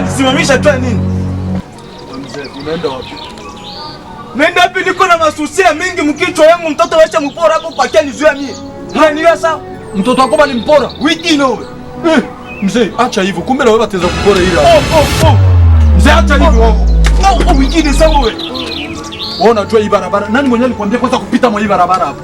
nisimamisha tu nini? Mzee, unaenda wapi? Nenda wapi? Niko na masusia mingi mkichwa yangu, mtoto wacha mpora hapo pakia nizuia mimi. Unanielewa sawa? Mtoto wako bali mpora? Wiki ino. Mzee, acha hivyo. Kumbe na wewe bateza kupora ile. Mzee acha hivyo. Wiki ni sawa wewe. Wewe unajua hii barabara. Nani mwenyewe alikwambia kwanza kupita mwa hii barabara hapo?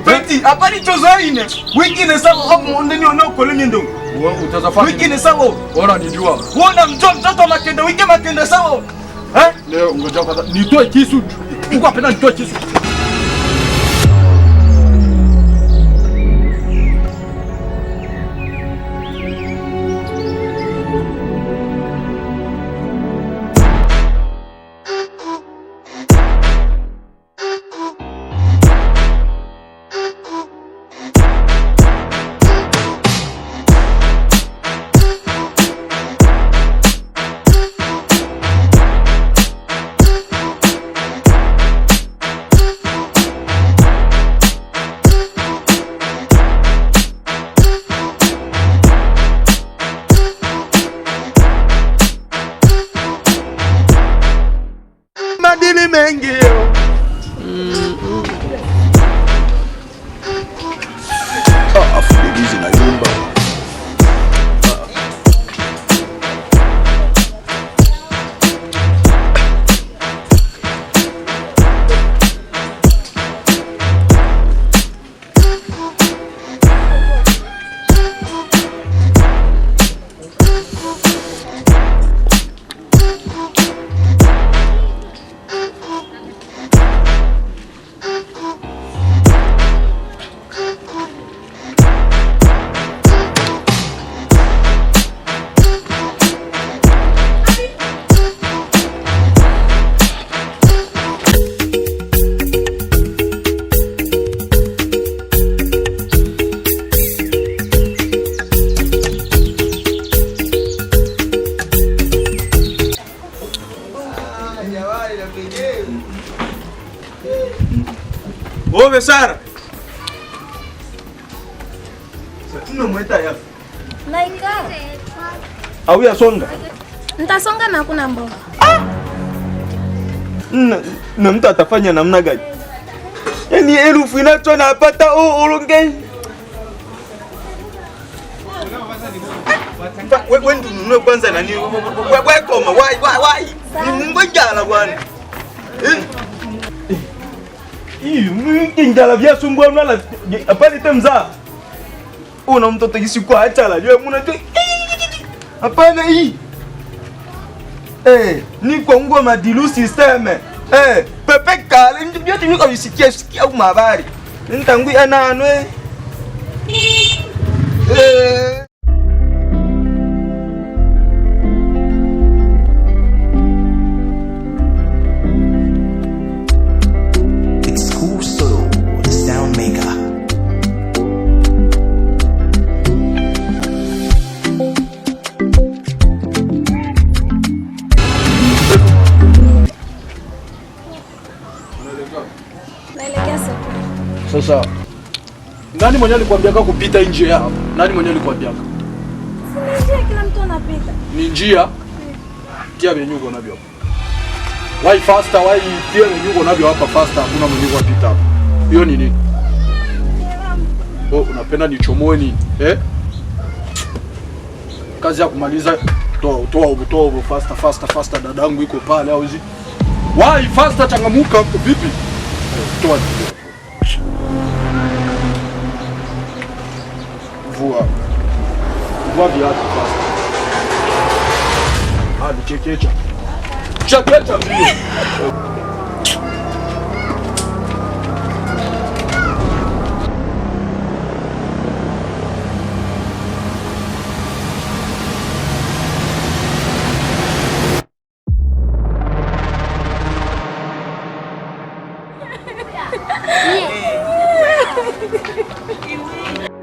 Beti, hapa ni chozo ine. Wiki ni sawa hapo ndani unao kole ndo. Wewe utazafanya. Wiki ni sawa. Bora nijua. Wewe mtoto makende wiki makende sawa. Leo ngoja kwanza nitoe kisu. Uko hapa nitoe kisu. Madini mengi yo. Afurigizi na yumba. Wewe Sara. Sasa mweta ya. Naika. Au ya songa? Nitasonga na hakuna mboga. Na mtu atafanya namna gani? Yaani elfu inacho napata uronge. Wewe ndio ununue kwanza nani? Wewe koma, wai. Ni mbonjala bwana. Njala vya sumbua mnala apali temza. Una mtoto kisikuwa achala. Yeye muna tu. Hapana hii. Ni kwa ngoma madilu system. Pepe kale ndio niko visikia au mabari. Nitangui ananwe. Naelekea soko. Sasa nani mwenye alikwambia kupita nje hapa? Nani mwenye alikwambia? Si njia kila mtu anapita. Ni njia. Tia benyugo nabyo. Why faster, why tia benyugo nabyo hapa faster, hakuna mwenye kupita hapa. Hiyo ni nini? Oh, unapenda nichomoe nini? Kazi ya kumaliza toa faster dadangu iko pale au hizi. Why faster, changamuka vipi? Toa. Vua viatu faster. Hadi chekecha. Chekecha mbio.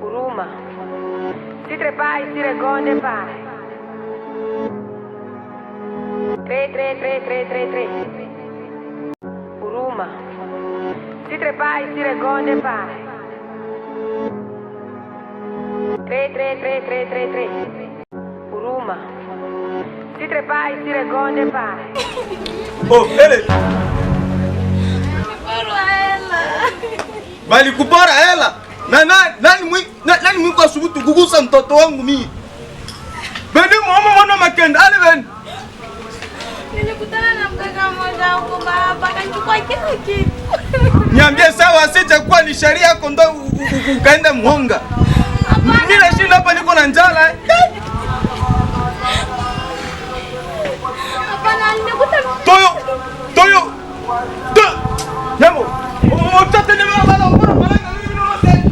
Huruma. Si trepai, si regonde pai. 3. Huruma. Si trepai, si regonde pai. 3. Huruma. Si trepar e se regonde, pai. Oh, ele. Bali kupora hela. Nani mwiko asubutu kugusa mtoto wangu mimi? Bende mwana Makenda, ale ben. Nilikutana na mganga mmoja huko baba, akachukua kila kitu. Niambie sawa, sitakuwa ni sheria yako ndo ukaenda mhonga. Mimi nashinda hapa niko na njala. Hapana, nimekuta Toyo. Yamo. Mtoto ni mama bora malanga mimi norote.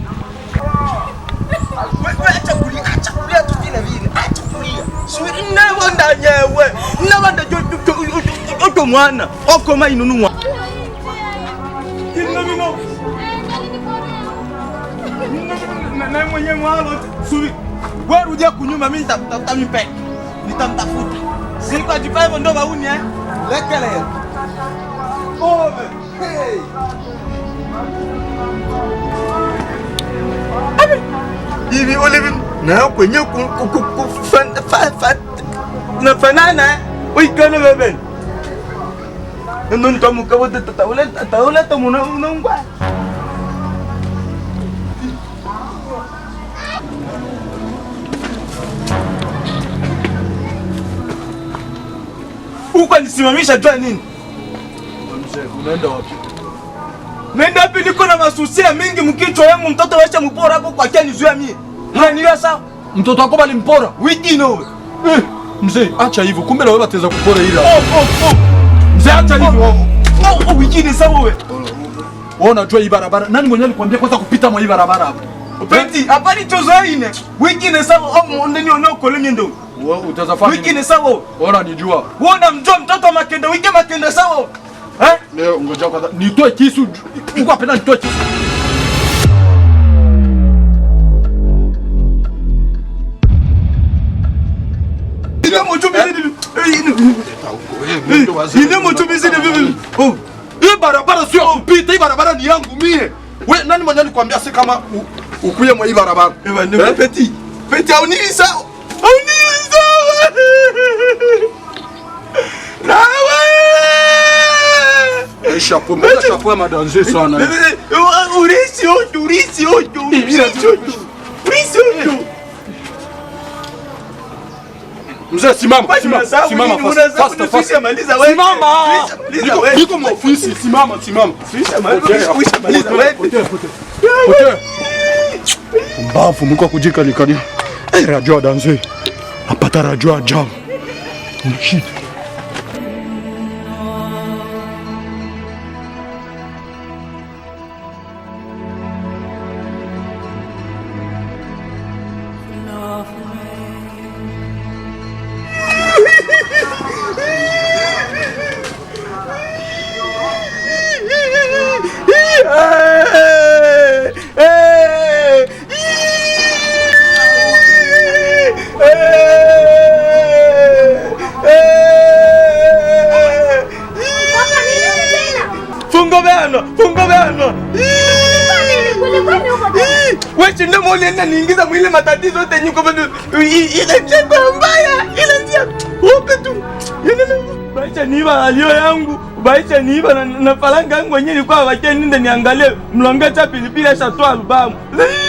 Wewe acha kulia tu vile. Acha kulia. Suri nawe ndanyewe. Nawe ndio mwana. Oko mai nunua. Na mwenye mwalo suri. Wewe rudia kunyuma mimi nitafuta mipeke. Nitamtafuta. Siko ajipa hivyo ndo bauni lekele. Oh, hey. Hivi Olive na kwenye kufanana uikana bebe. Ndio nitamuka wote tataula tamuna unangwa. Uko nisimamisha tu nini? Unaenda wapi? Nenda wapi? Niko na masusia mingi mkichwa yangu, mtoto wacha mpora hapo kwa kiani zuia mimi. Unanielewa sawa? Mtoto wako bali mpora? Wiki no. Mzee, acha hivyo. Kumbe na wewe bateza kupora ila. Mzee acha hivyo. Wiki ni sawa wewe. Wewe unajua hii barabara. Nani mwenyewe alikwambia kwanza kupita mwa hii barabara hapo? Peti, hapa ni chozo ine. Wiki ni sawa au ndani unao ndo. Wewe utazafanya. Wiki ni sawa. Ona nijua. Wewe unamjua mtoto Makenda, wiki Makenda sawa. Leo ngoja kwanza nitoe kisu. Uko hapa nitoe kisu. Ile mchumbizi vipi? Oh. Hii barabara sio kupita, hii barabara ni yangu mie. Wewe nani mwenye alikwambia si kama ukuye mwa hii barabara? Peti au nini sawa? Chapeau madanze sana. Urisi ojo. Mzee simama. Niko mwofisi, simama. Mbavu mko kujika nikani. Radio danze. Napata radio jam. Shit. Fungo beno. Wewe ndio mwenye niingiza mwili matatizo yote nyuko bado. Ile njema mbaya, ile njia. Upe tu. Baicha niiba alio yangu, baicha niiba na faranga yangu wenyewe ilikuwa wacha ninde niangalie mlonge cha pilipili ashatoa albamu.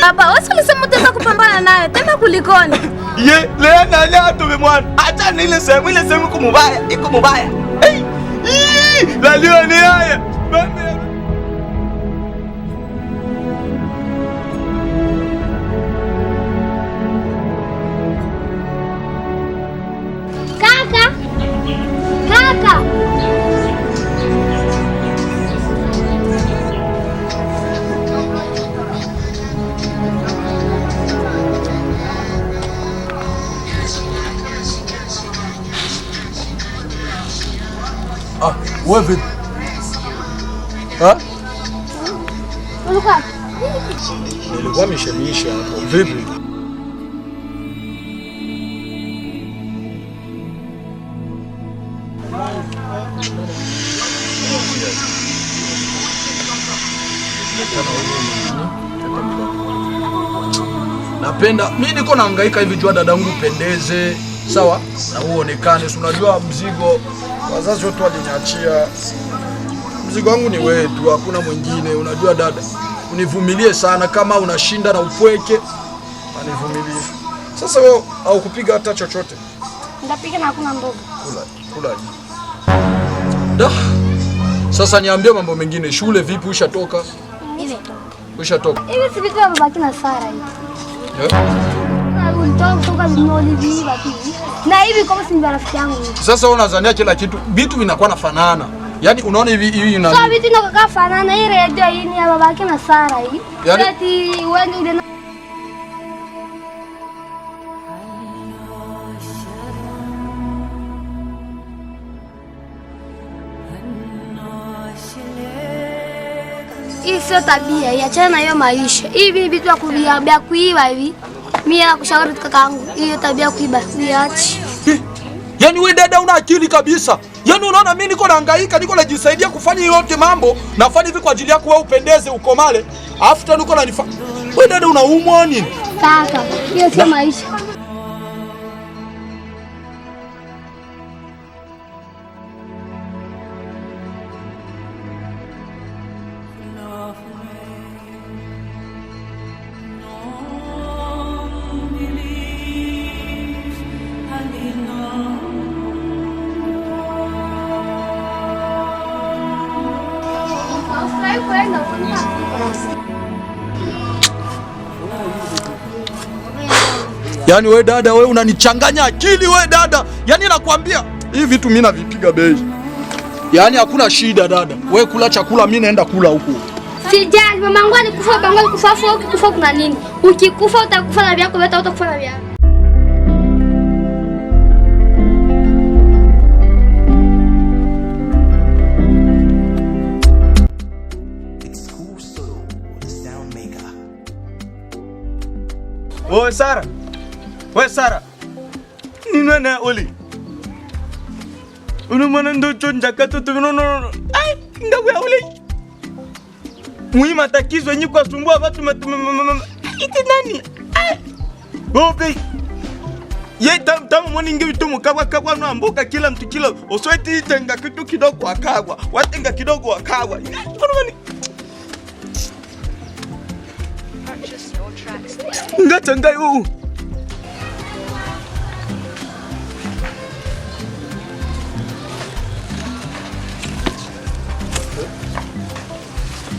Baba, wewe ulisema utaweza kupambana naye, tena kulikoni? Leo na leo tu mwana. Acha na ile sehemu iko mubaya. La leo ni haya. Kaka. Wewe vipi? Nilikuwa nimeshanisha hapo. Vipi? Napenda mimi niko nahangaika hivi jua dadangu pendeze. sawa, na uonekane. Unajua mzigo wazazi wote waliniachia, mzigo wangu ni wewe tu, hakuna mwingine. Unajua dada, univumilie sana, kama unashinda na upweke, anivumilie. Sasa wewe au kupiga hata chochote? Ndapiga na hakuna mboga. Kula. Da. Sasa niambie mambo mengine. Shule vipi, ushatoka? Ushatoka. Hivi si vitu vya babaki na Sara hivi. Na hivi kama si rafiki yangu. Sasa wewe unazania kila kitu vitu vinakuwa nafanana. Yaani unaona hivi ina. Sasa vitu vinakaa fanana, hii radio hii ni ya babaki na Sara hii. Yaani eti wewe ndio hii sio tabia, iachane na hiyo maisha. Hivi vitu vya kuiba hivi. Mimi nakushauri kakaangu, hiyo tabia kuiba niache. Yaani wewe dada una akili kabisa. Yaani unaona mimi niko nahangaika, niko najisaidia kufanya yote mambo, nafanya hivi kwa ajili yako wewe upendeze, ukomale. Alafu tena uko unanifanya. Wewe dada unaumwa nini? Kaka, hiyo sio maisha. Yaani wewe dada, wewe unanichanganya akili wewe dada. Yaani nakwambia hivi vitu mimi navipiga bei. Yaani hakuna shida dada. Wewe kula chakula, mimi naenda kula huko. Sijali, mamangu alikufa, babangu alikufa, ukikufa kuna nini? Ukikufa utakufa na vyako, wewe utakufa na vyako. Oh Sara. We Sara. Nini oli? Unamana ndo chonja katoto no. Ai, ndaku ya oli. Muhimu atakizo nyi kwa sumbua watu iti nani? Ai. Bobe. Ye tamu mwani ngi vitu mukabwa no amboka kila mtu kila. Osweti itenga kitu kidogo akagwa. Watenga kidogo akagwa. Unamani. Ngata ngai huu.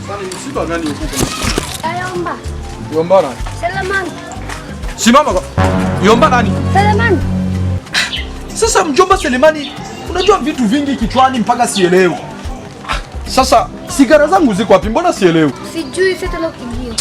Sasa ni msiba gani huko? Ayomba. Yomba nani? Selemani. Simama kwa. Yomba nani? Selemani. Sasa mjomba Selemani, unajua vitu vingi kichwani mpaka sielewi. Sasa sigara zangu ziko wapi? Mbona sielewi? Sijui sasa tena kijio.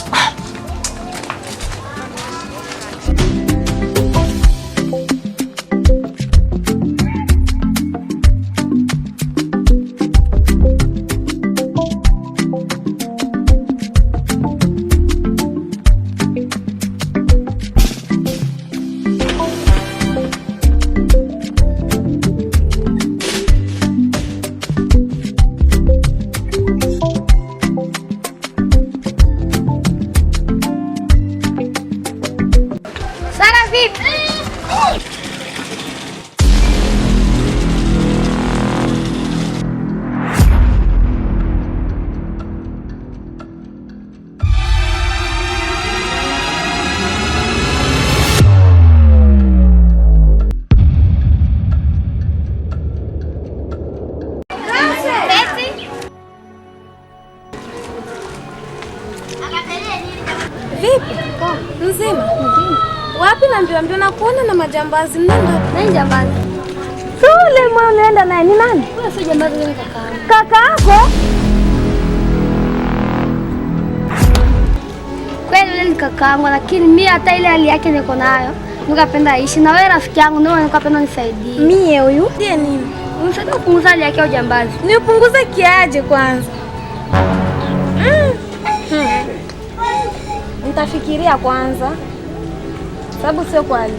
Vipi? Mzima? Wapi naambiwa na kuona na majambazi mnenda? Nani jambazi? Sule mwe unaenda naye ni nani? Wewe sio jambazi, ni kakaangu. Kakaako? Kweli yule ni kakaangu, lakini mimi hata ile hali yake niko nayo. Nikapenda aishi na wewe rafiki yangu, ndio nikapenda nisaidie. Mie huyu? Ndiye nini? Unataka kupunguza hali yake ya ujambazi. Niupunguze kiaje kwanza? Nitafikiria kwanza. Sababu sio kwa hali.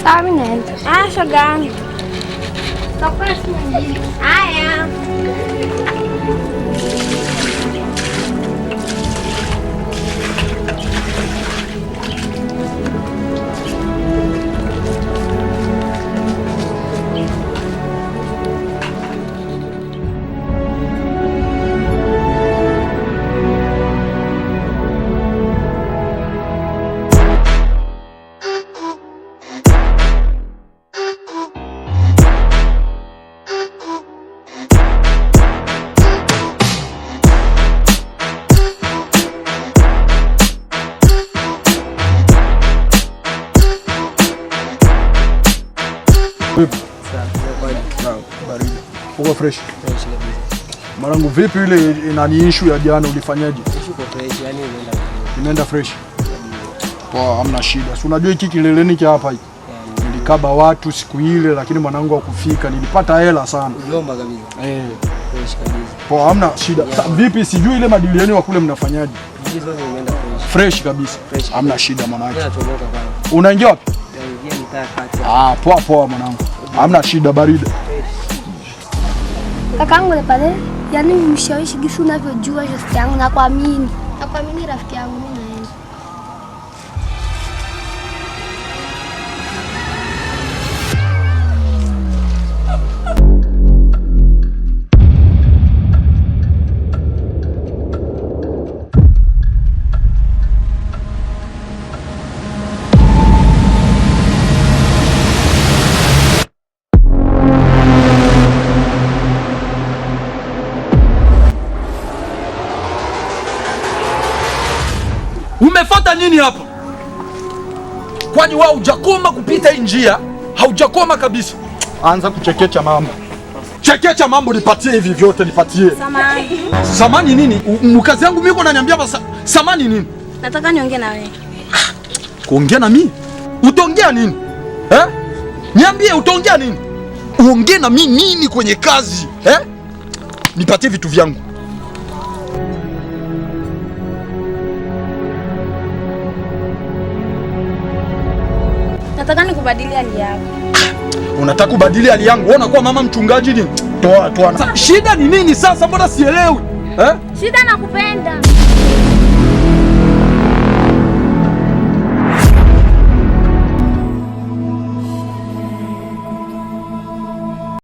Sawa, mimi naenda. Shoga yangu. Takupata siku nyingine. Haya. Vipi? Sawa. Baridi. Uko fresh? Mwanangu vipi ile inani issue ya jana ulifanyaje? Imeenda fresh. Poa, hamna shida. Si unajua hiki kileleni cha hapa hiki. Nilikaba watu siku ile lakini mwanangu hakufika. Nilipata hela sana. Uliomba kabisa. Fresh kabisa. Poa, hamna shida. Vipi sijui ile madili yenu wa kule mnafanyaje? Imeenda Fresh kabisa. Hamna shida mwanangu. Pale. Unaingia wapi? Naingia mtaa kati. Poa poa mwanangu. Hamna shida baridi. Kakaangu ni pale, yani mshawishi gisi unavyojua rafiki yangu na kuamini. Na kuamini rafiki yangu mimi naenda. Umefuata nini hapa? Kwani wao hujakoma kupita hii njia? Haujakoma kabisa. Anza kuchekecha mambo. Chekecha mambo nipatie hivi vyote nipatie. Samani. Samani nini? Mkazi yangu mimi uko unaniambia samani nini? Nataka niongee na wewe. Kuongea na mimi? Utaongea nini? Niambie utaongea nini? Uongee na mimi nini kwenye kazi? Nipatie vitu vyangu. Nataka nikubadilia hali yako. Unataka kubadili hali yangu? Wewe unakuwa mama mchungaji nini? Toa. Shida ni nini sasa? Mbona sielewi? Shida nakupenda.